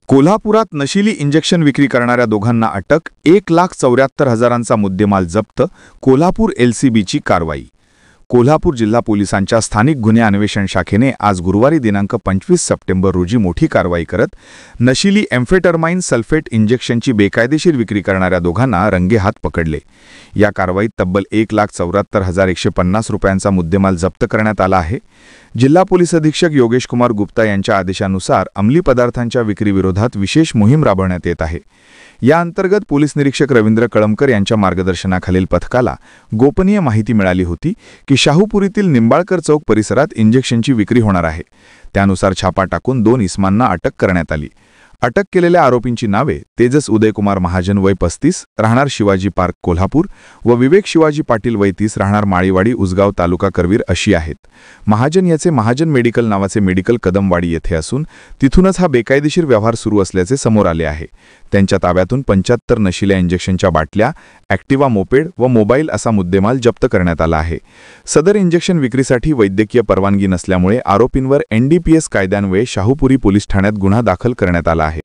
कोल्हापुरात नशिली इंजेक्शन विक्री करणाऱ्या दोघांना अटक, 1,74,000चा मुद्देमाल जप्त, कोल्हापूर LCBची कारवाई. कोल्हापूर जिल्हा पोलिसांच्या स्थानिक गुन्हे अन्वेषण शाखेने आज गुरुवारी दिनांक 25 सप्टेंबर रोजी मोठी कारवाई करत नशिली एम्फेटरमाइन सल्फेट इंजेक्शनची बेकायदेशीर विक्री करणाऱ्या दोघांना रंगेहात पकडले. या कारवाईत तब्बल 1,74,150 रुपयांचा मुद्देमाल जप्त करण्यात आला आहे. जिल्हा पोलीस अधीक्षक योगेश कुमार गुप्ता यांच्या आदेशानुसार अंमली पदार्थांच्या विक्रीविरोधात विशेष मोहीम राबवण्यात येत आहे. या अंतर्गत पोलीस निरीक्षक रवींद्र कळमकर यांच्या मार्गदर्शनाखालील पथकाला गोपनीय माहिती मिळाली होती की शाहूपुरीतील निंबाळकर चौक परिसरात इंजेक्शनची विक्री होणार आहे. त्यानुसार छापा टाकून 2 इसमांना अटक करण्यात आली. अटक केलेल्या आरोपींची नावे तेजस उदयकुमार महाजन वय 35 राहणार शिवाजी पार्क कोल्हापूर व विवेक शिवाजी पाटील वय 30 राहणार माळीवाडी उसगाव तालुका करवीर अशी आहेत. महाजन याचे महाजन मेडिकल नावाचे मेडिकल कदमवाडी येथे असून तिथूनच हा बेकायदेशीर व्यवहार सुरू असल्याचे समोर आले आहे. त्यांच्या ताब्यातून 75 नशिल्या इंजेक्शनच्या बाटल्या, ॲक्टिवा मोपेड व मोबाईल असा मुद्देमाल जप्त करण्यात आला आहे. सदर इंजेक्शन विक्रीसाठी वैद्यकीय परवानगी नसल्यामुळे आरोपींवर NDPS कायद्यान्वये शाहूपुरी पोलीस ठाण्यात गुन्हा दाखल करण्यात आला आहे.